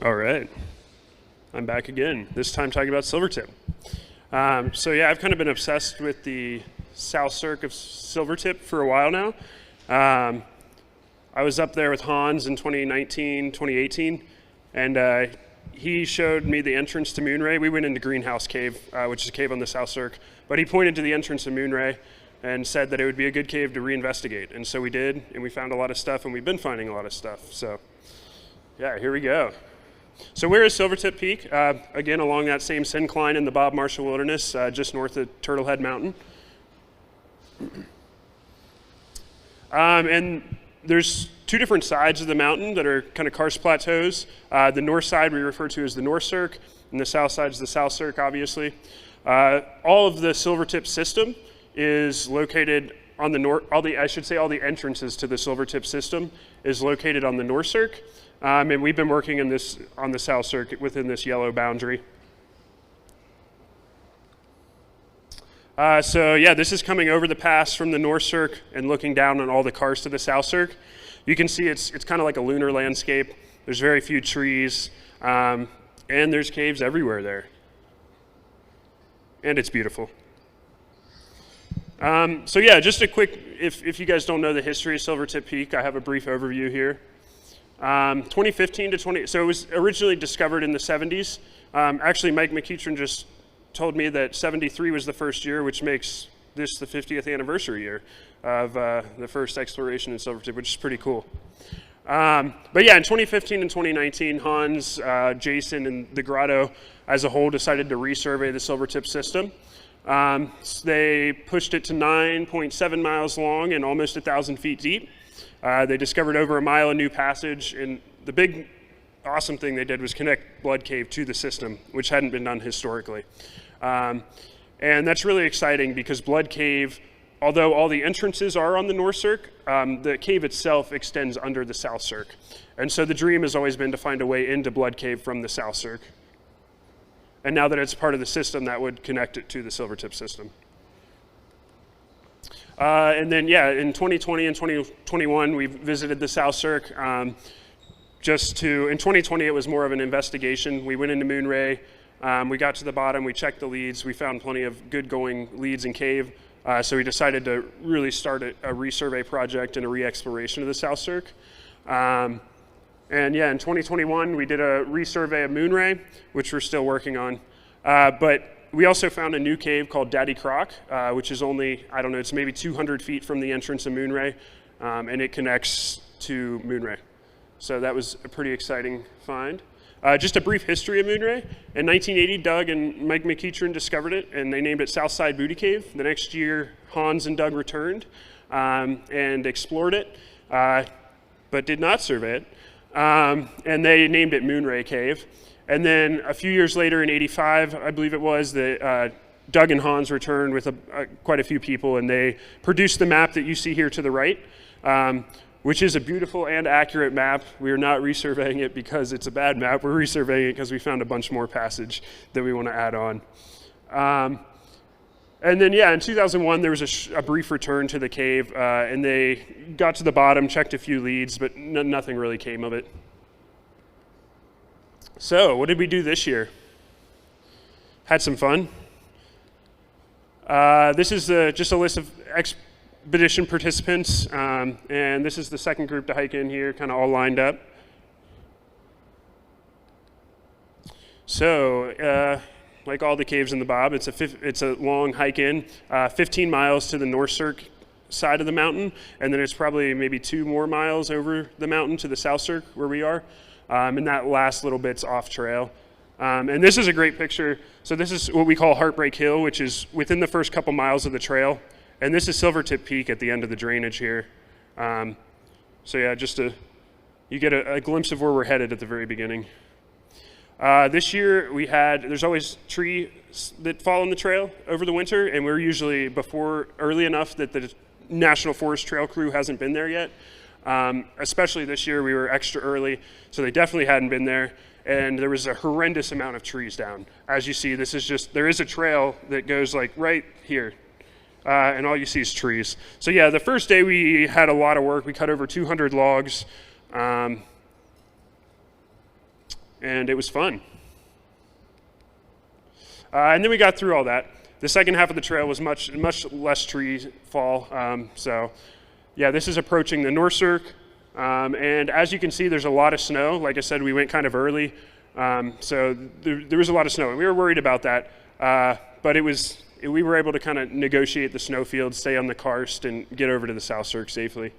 All right, I'm back again, this time talking about Silvertip. So yeah, I've kind of been obsessed with the South Cirque of Silvertip for a while now. I was up there with Hans in 2019, 2018, and he showed me the entrance to Moonray. We went into Greenhouse Cave, which is a cave on the South Cirque, but he pointed to the entrance of Moonray and said that it would be a good cave to reinvestigate. And so we did, and we found a lot of stuff, and we've been finding a lot of stuff. So yeah, here we go. So where is Silvertip Peak? Again, along that same syncline in the Bob Marshall Wilderness, just north of Turtlehead Mountain. And there's two different sides of the mountain that are kind of karst plateaus. The north side we refer to as the North Cirque, and the south side is the South Cirque, obviously. All of the Silvertip system is located on the north. All the entrances to the Silvertip system is located on the North Cirque. And we've been working on the South Circuit within this yellow boundary. So yeah, this is coming over the pass from the North Cirque and looking down on all the karst of the South Cirque. You can see it's kind of like a lunar landscape. There's very few trees, and there's caves everywhere there. And it's beautiful. So yeah, just a quick, if you guys don't know the history of Silvertip Peak, I have a brief overview here. 2015 to 20, so it was originally discovered in the 70s. Actually, Mike McEachern just told me that 73 was the first year, which makes this the 50th anniversary year of the first exploration in Silvertip, which is pretty cool. But yeah, in 2015 and 2019, Hans, Jason, and the Grotto as a whole decided to resurvey the Silvertip system. So they pushed it to 9.7 miles long and almost 1,000 feet deep. They discovered over a mile of new passage, and the big awesome thing they did was connect Blood Cave to the system, which hadn't been done historically. And that's really exciting because Blood Cave, although all the entrances are on the North Cirque, the cave itself extends under the South Cirque. And so the dream has always been to find a way into Blood Cave from the South Cirque. And now that it's part of the system, that would connect it to the Silvertip system. And then, yeah, in 2020 and 2021, we visited the South Cirque. In 2020, it was more of an investigation. We went into Moonray, we got to the bottom, we checked the leads, we found plenty of good going leads and cave. So we decided to really start a resurvey project and a re-exploration of the South Cirque. And yeah, in 2021, we did a resurvey of Moonray, which we're still working on. But we also found a new cave called Daddy Croc, which is only, I don't know, it's maybe 200 feet from the entrance of Moonray, and it connects to Moonray. So that was a pretty exciting find. Just a brief history of Moonray. In 1980, Doug and Mike McEachern discovered it, and they named it Southside Booty Cave. The next year, Hans and Doug returned and explored it, but did not survey it. And they named it Moonray Cave. And then a few years later in 85, I believe it was, Doug and Hans returned with quite a few people, and they produced the map that you see here to the right, which is a beautiful and accurate map. We are not resurveying it because it's a bad map. We're resurveying it because we found a bunch more passage that we want to add on. And then, yeah, in 2001, there was a brief return to the cave, and they got to the bottom, checked a few leads, but nothing really came of it. So, what did we do this year? Had some fun. This is just a list of expedition participants, and this is the second group to hike in here, kind of all lined up. So, like all the caves in the Bob, it's a long hike in, 15 miles to the North Cirque side of the mountain, and then it's probably maybe 2 more miles over the mountain to the South Cirque where we are. And that last little bit's off trail. And this is a great picture. So this is what we call Heartbreak Hill, which is within the first couple miles of the trail. And this is Silvertip Peak at the end of the drainage here. So yeah, you get a glimpse of where we're headed at the very beginning. This year there's always trees that fall on the trail over the winter, and we're usually early enough that the National Forest Trail crew hasn't been there yet. Especially this year, we were extra early, so they definitely hadn't been there, and there was a horrendous amount of trees down. As you see, there is a trail that goes like right here, and all you see is trees. So yeah, the first day we had a lot of work. We cut over 200 logs, and it was fun. And then we got through all that. The second half of the trail was much less tree fall. So yeah, this is approaching the North Cirque. And as you can see, there's a lot of snow. Like I said, we went kind of early. So there was a lot of snow, and we were worried about that. But we were able to kind of negotiate the snowfield, stay on the karst, and get over to the South Cirque safely.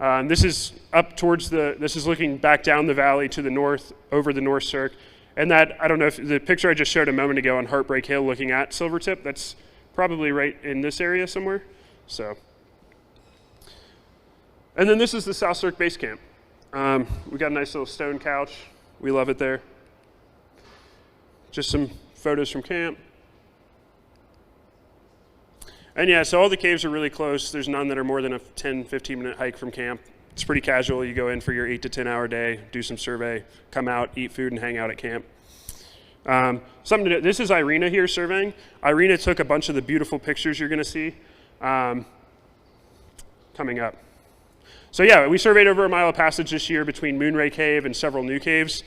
This is up towards this is looking back down the valley to the north, over the North Cirque. And that, I don't know if the picture I just showed a moment ago on Heartbreak Hill looking at Silvertip, that's probably right in this area somewhere. So. And then this is the South Cirque Base Camp. We got a nice little stone couch. We love it there. Just some photos from camp. And yeah, so all the caves are really close. There's none that are more than a 10, 15-minute hike from camp. It's pretty casual. You go in for your 8 to 10 hour day, do some survey, come out, eat food, and hang out at camp. Something to do. This is Irina here surveying. Irina took a bunch of the beautiful pictures you're going to see coming up. So yeah, we surveyed over a mile of passage this year between Moonray Cave and several new caves.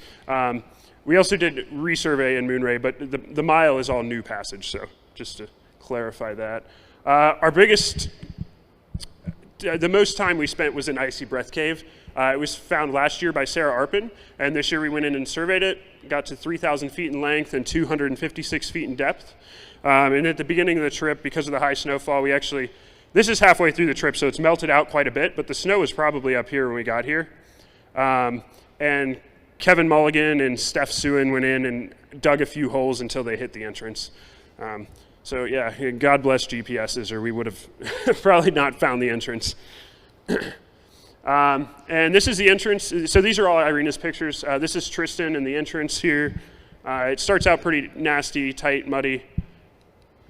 We also did resurvey in Moonray, but the mile is all new passage, so just to clarify that. Our biggest, the most time we spent was in Icy Breath Cave. It was found last year by Sarah Arpin, and this year we went in and surveyed it, got to 3,000 feet in length and 256 feet in depth. And at the beginning of the trip, because of the high snowfall, this is halfway through the trip, so it's melted out quite a bit, but the snow was probably up here when we got here. And Kevin Mulligan and Steph Suen went in and dug a few holes until they hit the entrance. So yeah, God bless GPSs, or we would have probably not found the entrance. And this is the entrance. So these are all Irina's pictures. This is Tristan and the entrance here. It starts out pretty nasty, tight, muddy,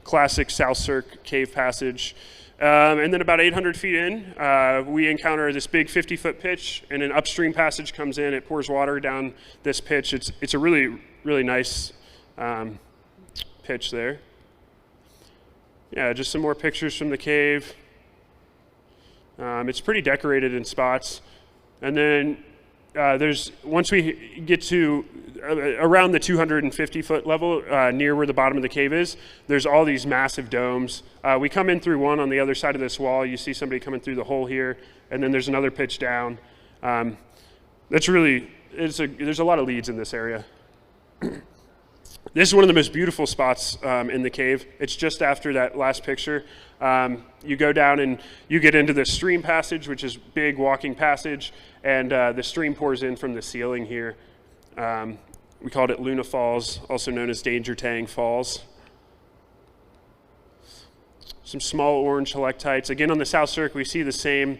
classic South Cirque cave passage. And then about 800 feet in, we encounter this big 50-foot pitch, and an upstream passage comes in. It pours water down this pitch. It's a really, really nice pitch there. Yeah, just some more pictures from the cave. It's pretty decorated in spots. And then once we get to around the 250-foot level, near where the bottom of the cave is, there's all these massive domes. We come in through one on the other side of this wall. You see somebody coming through the hole here, and then there's another pitch down. There's a lot of leads in this area. This is one of the most beautiful spots in the cave. It's just after that last picture. You go down and you get into the stream passage, which is big walking passage, and the stream pours in from the ceiling here. We called it Luna Falls, also known as Danger Tang Falls. Some small orange stalactites. Again, on the South Cirque, we see the same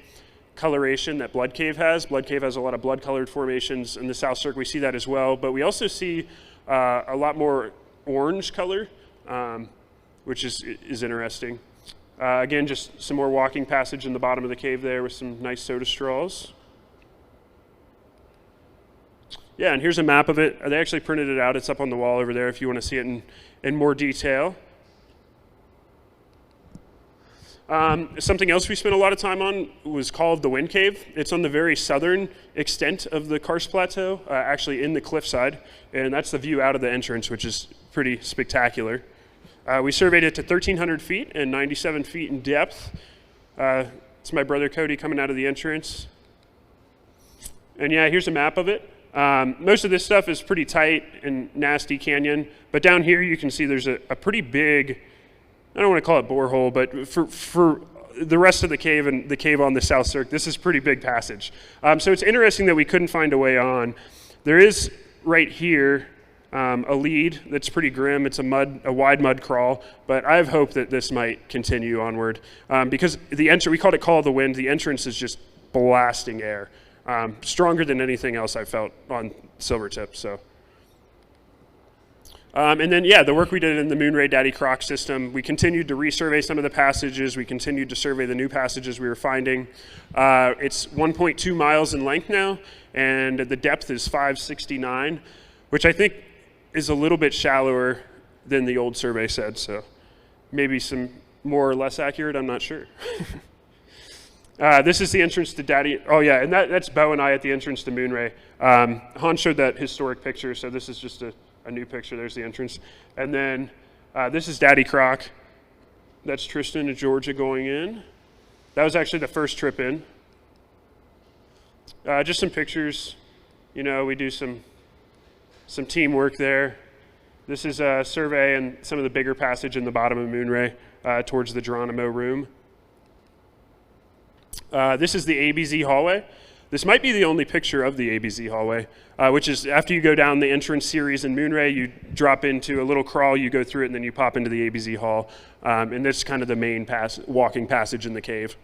coloration that Blood Cave has. Blood Cave has a lot of blood-colored formations. In the South Cirque, we see that as well, but we also see a lot more orange color, which is interesting. Again, just some more walking passage in the bottom of the cave there with some nice soda straws. Yeah, and here's a map of it. They actually printed it out. It's up on the wall over there if you want to see it in more detail. Something else we spent a lot of time on was called the Wind Cave. It's on the very southern extent of the Karst Plateau, actually in the cliffside, and that's the view out of the entrance, which is pretty spectacular. We surveyed it to 1,300 feet and 97 feet in depth. It's my brother Cody coming out of the entrance. And yeah, here's a map of it. Most of this stuff is pretty tight and nasty canyon, but down here you can see there's a pretty big, I don't want to call it borehole, but for the rest of the cave and the cave on the South Cirque, this is pretty big passage. So it's interesting that we couldn't find a way on. There is right here a lead that's pretty grim. It's a wide mud crawl, but I have hope that this might continue onward because we called it Call of the Wind. The entrance is just blasting air, stronger than anything else I felt on Silvertip. So. And then, yeah, the work we did in the Moonray Daddy Croc system, we continued to resurvey some of the passages. We continued to survey the new passages we were finding. It's 1.2 miles in length now, and the depth is 569, which I think is a little bit shallower than the old survey said, so maybe some more or less accurate, I'm not sure. This is the entrance to Daddy. Oh yeah, and that's Bo and I at the entrance to Moonray. Han showed that historic picture, so this is just a new picture. There's the entrance. And then this is Daddy Croc. That's Tristan and Georgia going in. That was actually the first trip in. Just some pictures. You know, we do some teamwork there. This is a survey and some of the bigger passage in the bottom of Moonray towards the Geronimo room. This is the ABZ hallway. This might be the only picture of the ABZ hallway, which is after you go down the entrance series in Moonray, you drop into a little crawl, you go through it, and then you pop into the ABZ hall. And this is kind of the main walking passage in the cave.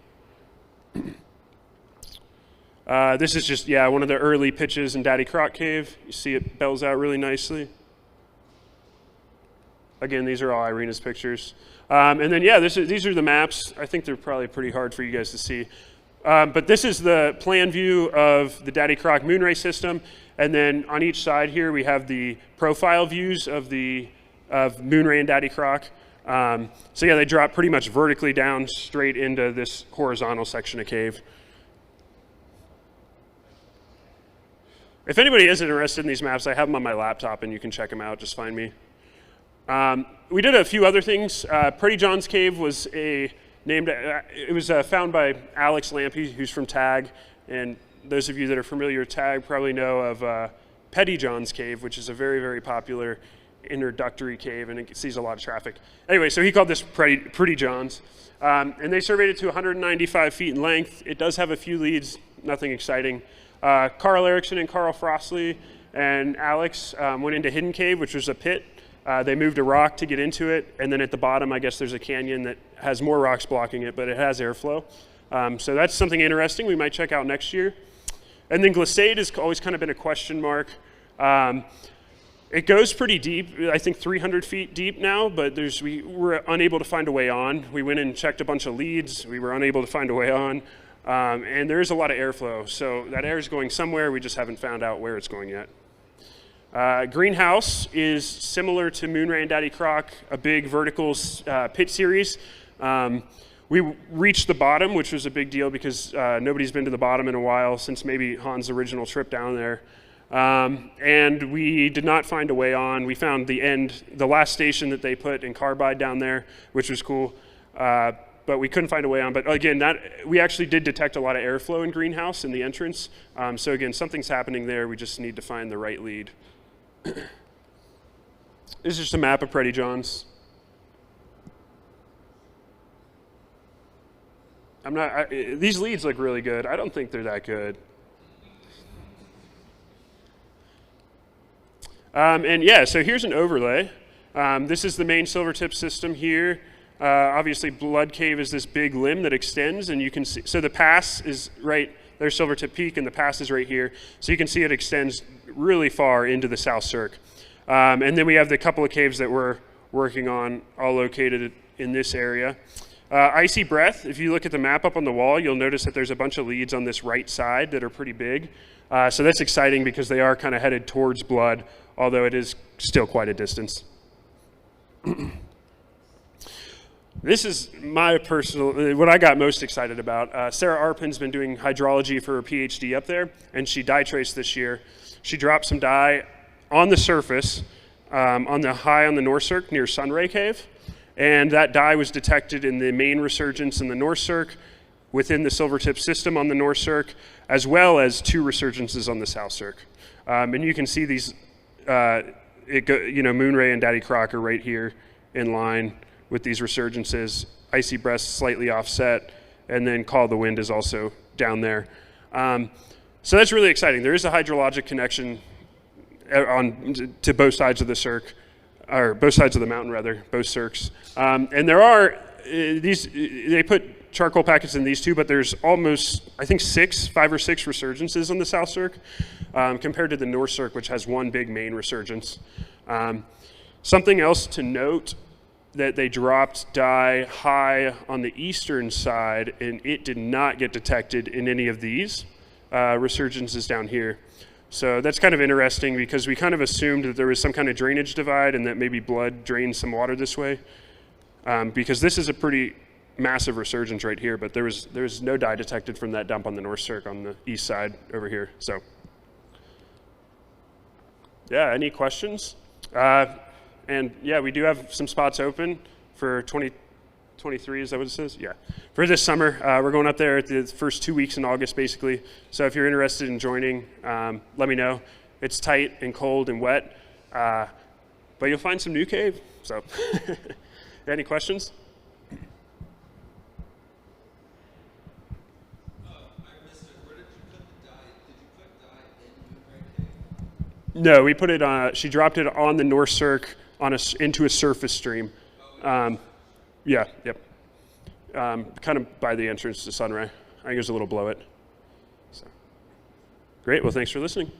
This is just, one of the early pitches in Daddy Croc Cave. You see it bells out really nicely. Again, these are all Irina's pictures. And then, these are the maps. I think they're probably pretty hard for you guys to see. But this is the plan view of the Daddy Croc Moonray system. And then on each side here, we have the profile views of Moonray and Daddy Croc. They drop pretty much vertically down straight into this horizontal section of cave. If anybody is interested in these maps, I have them on my laptop and you can check them out. Just find me. We did a few other things. Pretty John's Cave was found by Alex Lampe, who's from TAG. And those of you that are familiar with TAG probably know of Petty John's Cave, which is a very, very popular introductory cave, and it sees a lot of traffic. Anyway, so he called this Pretty John's. And they surveyed it to 195 feet in length. It does have a few leads, nothing exciting. Carl Erickson and Carl Frostley and Alex went into Hidden Cave, which was a pit. They moved a rock to get into it, and then at the bottom, I guess there's a canyon that has more rocks blocking it, but it has airflow. So that's something interesting we might check out next year. And then Glissade has always kind of been a question mark. It goes pretty deep, I think 300 feet deep now, but we were unable to find a way on. We went and checked a bunch of leads. We were unable to find a way on. And there is a lot of airflow, so that air is going somewhere. We just haven't found out where it's going yet. Greenhouse is similar to Moonray and Daddy Croc, a big vertical pit series. We reached the bottom, which was a big deal because nobody's been to the bottom in a while since maybe Han's original trip down there. And we did not find a way on. We found the last station that they put in Carbide down there, which was cool. But we couldn't find a way on. But again, we actually did detect a lot of airflow in Greenhouse in the entrance. So again, something's happening there. We just need to find the right lead. This is just a map of Pretty John's. These leads look really good. I don't think they're that good. So here's an overlay. This is the main Silvertip system here. Obviously, Blood Cave is this big limb that extends, and you can see, so the pass is right, there's Silvertip Peak, and the pass is right here. So you can see it extends really far into the South Cirque. And then we have the couple of caves that we're working on, all located in this area. Icy Breath, if you look at the map up on the wall, you'll notice that there's a bunch of leads on this right side that are pretty big. So that's exciting because they are kind of headed towards Blood, although it is still quite a distance. This is my personal, what I got most excited about. Sarah Arpin's been doing hydrology for her PhD up there, and she dye traced this year. She dropped some dye on the surface, on the North Cirque near Sunray Cave, and that dye was detected in the main resurgence in the North Cirque, within the Silvertip system on the North Cirque, as well as 2 resurgences on the South Cirque. And you can see these, Moonray and Daddy Croc are right here in line with these resurgences. Icy Breast slightly offset, and then Call of the Wind is also down there. So that's really exciting. There is a hydrologic connection to both sides of the Cirque, or both sides of the mountain rather, both Cirques. And there are they put charcoal packets in these two, but there's almost, I think 5 or 6 resurgences on the South Cirque, compared to the North Cirque, which has one big main resurgence. Something else to note, that they dropped dye high on the eastern side, and it did not get detected in any of these resurgences down here. So that's kind of interesting because we kind of assumed that there was some kind of drainage divide and that maybe Blood drained some water this way. Because this is a pretty massive resurgence right here, but there was no dye detected from that dump on the North Cirque on the east side over here. So yeah, any questions? And yeah, we do have some spots open for 2023, is that what it says? Yeah. For this summer, we're going up there at the first 2 weeks in August, basically. So if you're interested in joining, let me know. It's tight and cold and wet, but you'll find some new cave. So any questions? No, we put it. She dropped it on the North Cirque into a surface stream. Yeah, yep. Kind of by the entrance to Sunray. I think it was a little below it. So. Great. Well, thanks for listening.